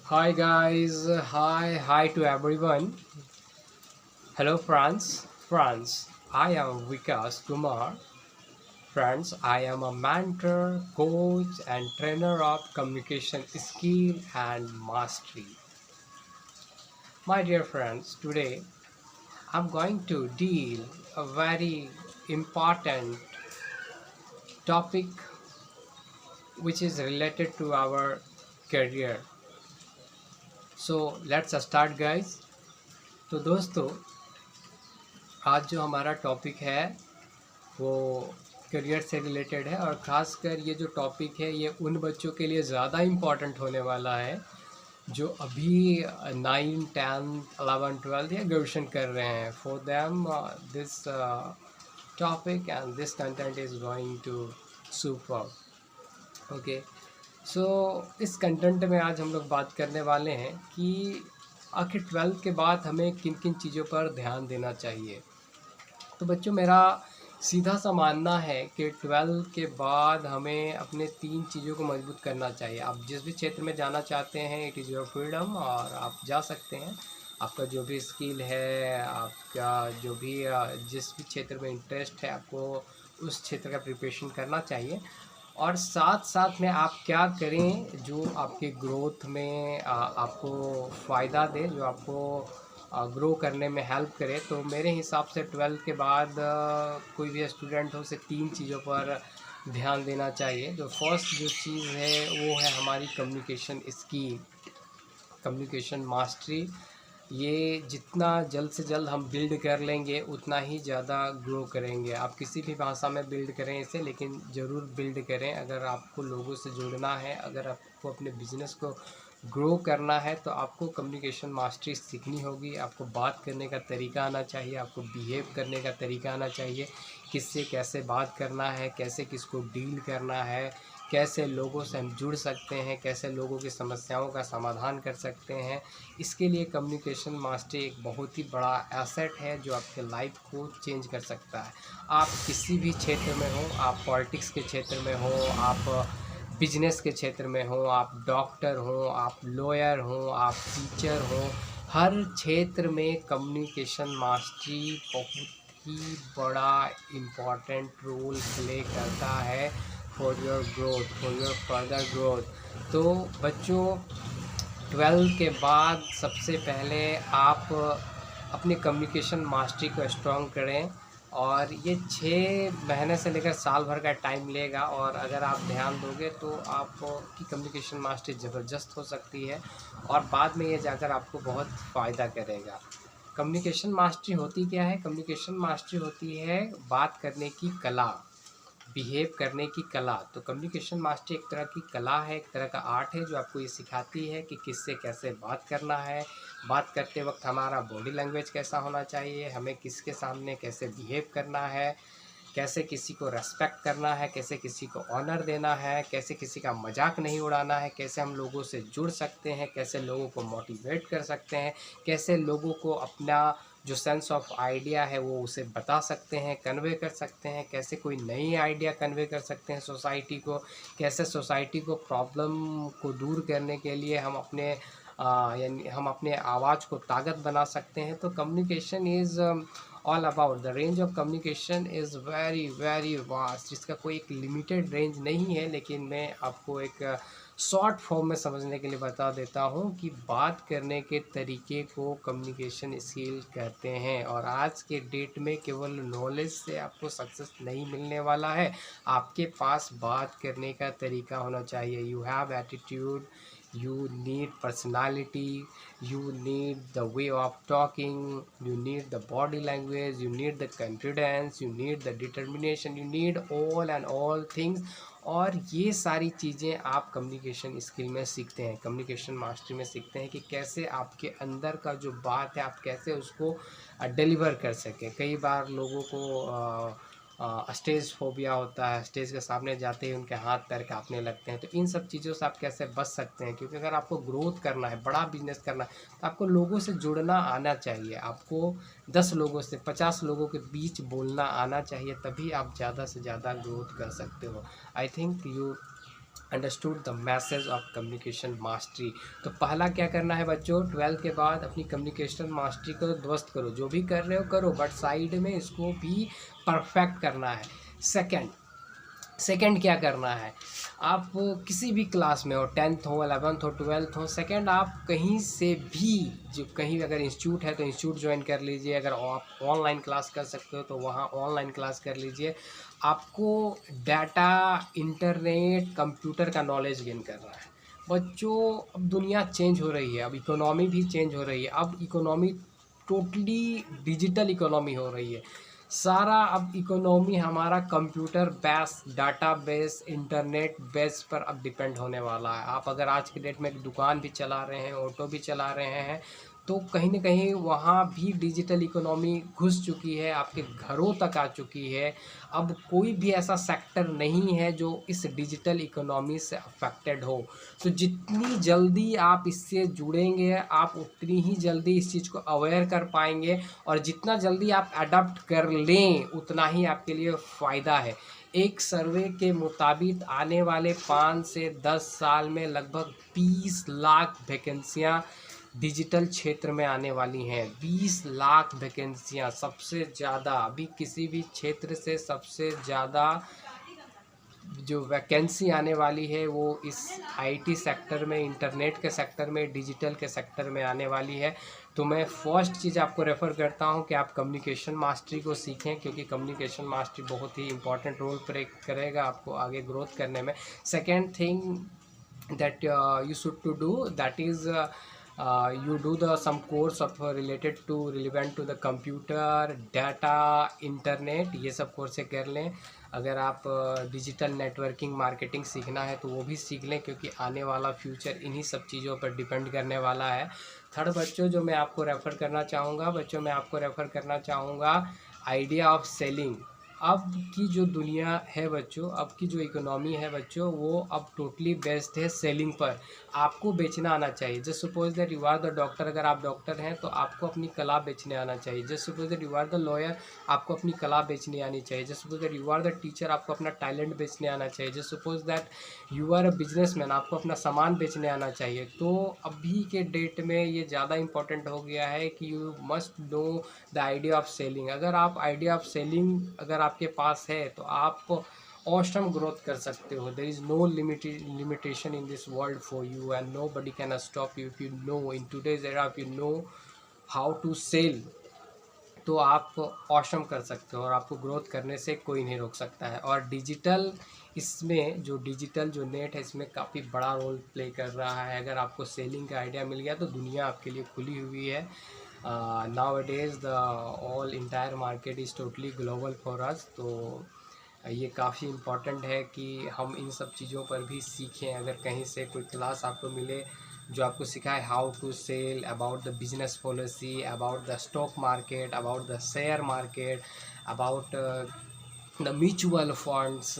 Hi guys, hi to everyone. Hello France. I am Vikas Kumar. Friends, I am a mentor, coach and trainer of communication skill and mastery. My dear friends, today I'm going to deal a very important topic which is related to our career. So let's start guys. तो दोस्तों आज जो हमारा topic है वो career से related है और ख़ासकर ये जो टॉपिक है ये उन बच्चों के लिए ज़्यादा इम्पॉर्टेंट होने वाला है जो अभी 9, 10, 11, 12 या ग्रेजुएशन कर रहे हैं. For them this topic and this content is going to super. Okay, so इस कंटेंट में आज हम लोग बात करने वाले हैं कि आखिर 12th के बाद हमें किन किन चीज़ों पर ध्यान देना चाहिए. तो बच्चों मेरा सीधा सा मानना है कि 12 के बाद हमें अपने 3 चीज़ों को मजबूत करना चाहिए. आप जिस भी क्षेत्र में जाना चाहते हैं इट इज़ योर फ्रीडम और आप जा सकते हैं. आपका जो भी स्किल है, आपका जो भी जिस भी क्षेत्र में इंटरेस्ट है आपको उस क्षेत्र का प्रिपरेशन करना चाहिए. और साथ साथ में आप क्या करें जो आपके ग्रोथ में आपको फ़ायदा दे, जो आपको ग्रो करने में हेल्प करे. तो मेरे हिसाब से 12 के बाद कोई भी स्टूडेंट हो उसे 3 चीज़ों पर ध्यान देना चाहिए. जो फर्स्ट जो चीज़ है वो है हमारी कम्युनिकेशन स्किल, कम्युनिकेशन मास्टरी. ये जितना जल्द से जल्द हम बिल्ड कर लेंगे उतना ही ज़्यादा ग्रो करेंगे. आप किसी भी भाषा में बिल्ड करें इसे, लेकिन ज़रूर बिल्ड करें. अगर आपको लोगों से जुड़ना है, अगर आपको अपने बिजनेस को ग्रो करना है तो आपको कम्युनिकेशन मास्टरी सीखनी होगी. आपको बात करने का तरीका आना चाहिए, आपको बिहेव करने का तरीका आना चाहिए, किससे कैसे बात करना है, कैसे किसको डील करना है, कैसे लोगों से हम जुड़ सकते हैं, कैसे लोगों की समस्याओं का समाधान कर सकते हैं. इसके लिए कम्युनिकेशन मास्टरी एक बहुत ही बड़ा एसेट है जो आपके लाइफ को चेंज कर सकता है. आप किसी भी क्षेत्र में हो, आप पॉलिटिक्स के क्षेत्र में हो, आप बिजनेस के क्षेत्र में हो, आप डॉक्टर हो, आप लॉयर हो, आप टीचर हो, हर क्षेत्र में कम्युनिकेशन मास्टरी बहुत ही बड़ा इम्पॉर्टेंट रोल प्ले करता है for your growth, for your further growth. तो बच्चों 12 के बाद सबसे पहले आप अपनी कम्युनिकेशन मास्टरी को स्ट्रॉन्ग करें. और ये 6 महीने से लेकर साल भर का टाइम लेगा और अगर आप ध्यान दोगे तो आपकी कम्युनिकेशन मास्टरी ज़बरदस्त हो सकती है और बाद में ये जाकर आपको बहुत फ़ायदा करेगा. कम्युनिकेशन मास्टरी होती क्या है? कम्युनिकेशन मास्टरी होती है बात करने की कला, बिहेव करने की कला. तो कम्युनिकेशन मास्टरी एक तरह की कला है, एक तरह का आर्ट है जो आपको ये सिखाती है कि किससे कैसे बात करना है, बात करते वक्त हमारा बॉडी लैंग्वेज कैसा होना चाहिए, हमें किसके सामने कैसे बिहेव करना है, कैसे किसी को रेस्पेक्ट करना है, कैसे किसी को ऑनर देना है, कैसे किसी का मजाक नहीं उड़ाना है, कैसे हम लोगों से जुड़ सकते हैं, कैसे लोगों को मोटिवेट कर सकते हैं, कैसे लोगों को अपना जो सेंस ऑफ आइडिया है वो उसे बता सकते हैं, कन्वे कर सकते हैं, कैसे कोई नई आइडिया कन्वे कर सकते हैं सोसाइटी को, कैसे सोसाइटी को प्रॉब्लम को दूर करने के लिए हम अपने यानी हम अपने आवाज़ को ताकत बना सकते हैं. तो communication is all about, the range of communication is very very vast. इसका कोई एक लिमिटेड रेंज नहीं है, लेकिन मैं आपको एक शॉर्ट फॉर्म में समझने के लिए बता देता हूँ कि बात करने के तरीके को कम्युनिकेशन स्किल कहते हैं. और आज के डेट में केवल नॉलेज से आपको सक्सेस नहीं मिलने वाला है, आपके पास बात करने का तरीका होना चाहिए. You have attitude, you need personality, you need the way of talking, you need the body language, you need the confidence, you need the determination, you need all and all things. और ये सारी चीज़ें आप communication skill में सीखते हैं, communication mastery में सीखते हैं कि कैसे आपके अंदर का जो बात है आप कैसे उसको डिलीवर कर सकें. कई बार लोगों को स्टेज फोबिया होता है, स्टेज के सामने जाते ही उनके हाथ पैर कांपने लगते हैं. तो इन सब चीज़ों से आप कैसे बच सकते हैं? क्योंकि अगर आपको ग्रोथ करना है, बड़ा बिजनेस करना है, तो आपको लोगों से जुड़ना आना चाहिए. आपको 10 लोगों से 50 लोगों के बीच बोलना आना चाहिए, तभी आप ज़्यादा से ज़्यादा ग्रोथ कर सकते हो. I think you understood the message of communication mastery. तो पहला क्या करना है बच्चों, 12th के बाद अपनी कम्युनिकेशन मास्टरी को ध्वस्त करो, जो भी कर रहे हो करो, बट साइड में इसको भी परफेक्ट करना है। सेकंड क्या करना है, आप किसी भी क्लास में हो, 10th हो, 11th हो, 12th हो, सेकंड आप कहीं से भी, जो कहीं अगर इंस्टीट्यूट है तो इंस्टीट्यूट ज्वाइन कर लीजिए, अगर आप ऑनलाइन क्लास कर सकते हो तो वहाँ ऑनलाइन क्लास कर लीजिए। आपको डाटा, इंटरनेट, कंप्यूटर का नॉलेज गेन करना है बच्चों। अब दुनिया चेंज हो रही है, अब इकोनॉमी भी चेंज हो रही है, अब इकोनॉमी टोटली डिजिटल इकोनॉमी हो रही है। सारा अब इकोनॉमी हमारा computer base, data base, internet base पर अब डिपेंड होने वाला है। आप अगर आज के डेट में एक दुकान भी चला रहे हैं, ऑटो भी चला रहे हैं, तो कहीं ना कहीं वहाँ भी डिजिटल इकोनॉमी घुस चुकी है, आपके घरों तक आ चुकी है। अब कोई भी ऐसा सेक्टर नहीं है जो इस डिजिटल इकोनॉमी से अफेक्टेड हो। तो जितनी जल्दी आप इससे जुड़ेंगे, आप उतनी ही जल्दी इस चीज़ को अवेयर कर पाएंगे, और जितना जल्दी आप अडॉप्ट कर लें उतना ही आपके लिए फ़ायदा है। एक सर्वे के मुताबिक आने वाले 5 से 10 साल में लगभग 20 लाख वैकेंसियाँ डिजिटल क्षेत्र में आने वाली हैं। 20 लाख वैकेंसियाँ, सबसे ज़्यादा अभी किसी भी क्षेत्र से सबसे ज़्यादा जो वैकेंसी आने वाली है वो इस आईटी सेक्टर में, इंटरनेट के सेक्टर में, डिजिटल के सेक्टर में आने वाली है। तो मैं फर्स्ट चीज़ आपको रेफ़र करता हूँ कि आप कम्युनिकेशन मास्टरी को सीखें, क्योंकि कम्युनिकेशन मास्टरी बहुत ही इंपॉर्टेंट रोल प्ले करेगा आपको आगे ग्रोथ करने में। Second thing that you should to do, that is you do the some course of related to relevant to the computer, data, internet, ये सब कोर्स कर लें। अगर आप डिजिटल नेटवर्किंग मार्केटिंग सीखना है तो वो भी सीख लें, क्योंकि आने वाला फ्यूचर इन्हीं सब चीज़ों पर डिपेंड करने वाला है। थर्ड बच्चों जो मैं आपको रेफ़र करना चाहूँगा आइडिया ऑफ सेलिंग। अब की जो दुनिया है बच्चों, अब की जो इकोनॉमी है बच्चों, वो अब टोटली बेस्ड है सेलिंग पर। आपको बेचना आना चाहिए। Just suppose that you are the doctor, अगर आप डॉक्टर हैं तो आपको अपनी कला बेचने आना चाहिए। Just suppose that you are the lawyer, आपको अपनी कला बेचनी आनी चाहिए। Just suppose that you are the teacher, आपको अपना टैलेंट बेचने आना चाहिए। Just suppose that you are a businessman, आपको अपना सामान बेचने आना चाहिए। तो अभी के डेट में ये ज़्यादा इंपॉर्टेंट हो गया है कि you must know the idea of selling. अगर आप आइडिया ऑफ सेलिंग अगर आपके पास है तो आप ऑसम ग्रोथ कर सकते हो। There is no limitation in this world for you, and nobody can stop you if you know in today's era, if you know how to sell, तो आप ऑसम कर सकते हो और आपको ग्रोथ करने से कोई नहीं रोक सकता है। और डिजिटल, इसमें जो डिजिटल जो नेट है इसमें काफ़ी बड़ा रोल प्ले कर रहा है। अगर आपको सेलिंग का आइडिया मिल गया तो दुनिया आपके लिए खुली हुई है। Nowadays the all entire market is totally global for us. तो ये काफ़ी इम्पॉर्टेंट है कि हम इन सब चीज़ों पर भी सीखें। अगर कहीं से कोई क्लास आपको मिले जो आपको सिखाए how to sell, about the business policy, about the stock market, about the share market, about the mutual funds,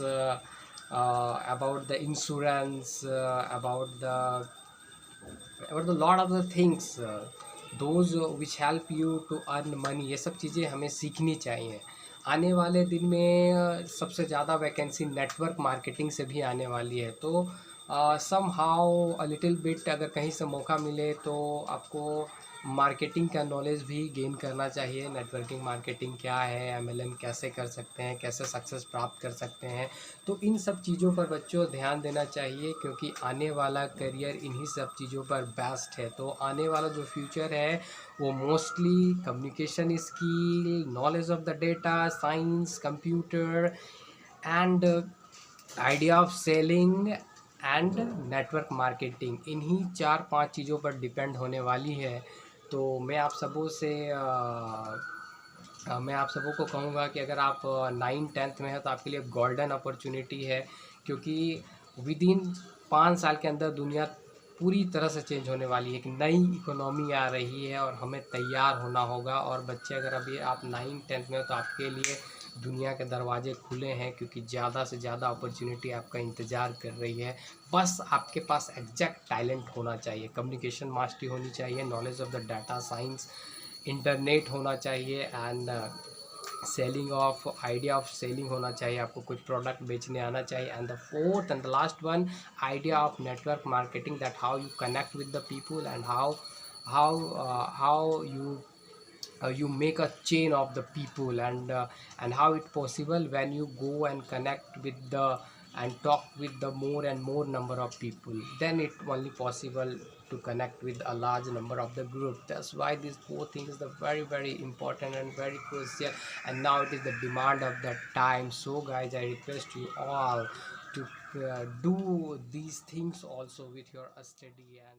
about the insurance, about the lot of the things, those which help you to earn money, ये सब चीज़ें हमें सीखनी चाहिए। आने वाले दिन में सबसे ज़्यादा वैकेंसी नेटवर्क मार्केटिंग से भी आने वाली है। तो somehow a little bit अगर कहीं से मौका मिले तो आपको मार्केटिंग का नॉलेज भी गेन करना चाहिए। नेटवर्किंग मार्केटिंग क्या है, एमएलएम कैसे कर सकते हैं, कैसे सक्सेस प्राप्त कर सकते हैं, तो इन सब चीज़ों पर बच्चों ध्यान देना चाहिए, क्योंकि आने वाला करियर इन्हीं सब चीज़ों पर बेस्ड है। तो आने वाला जो फ्यूचर है वो mostly communication skill, knowledge of the data science, computer and idea of selling and network marketing, इन्हीं 4-5 चीज़ों पर डिपेंड होने वाली है। तो मैं आप सबों को कहूँगा कि अगर आप 9th-10th में हैं तो आपके लिए गोल्डन अपॉर्चुनिटी है, क्योंकि विद इन 5 साल के अंदर दुनिया पूरी तरह से चेंज होने वाली है। एक नई इकोनॉमी आ रही है और हमें तैयार होना होगा। और बच्चे अगर अभी आप 9th-10th में हो तो आपके लिए दुनिया के दरवाजे खुले हैं, क्योंकि ज़्यादा से ज़्यादा अपॉर्चुनिटी आपका इंतज़ार कर रही है। बस आपके पास एग्जैक्ट टैलेंट होना चाहिए, कम्युनिकेशन मास्टरी होनी चाहिए, knowledge of the data science, internet होना चाहिए, and selling of idea of selling होना चाहिए, आपको कुछ प्रोडक्ट बेचने आना चाहिए। And the fourth and the last one, idea of network marketing, that how you connect with the people and how you make a chain of the people, and how it possible when you go and connect with the and talk with the more and more number of people, then it only possible to connect with a large number of the group. That's why these four things are very important and very crucial, and now it is the demand of that time. So guys, I request you all to do these things also with your study and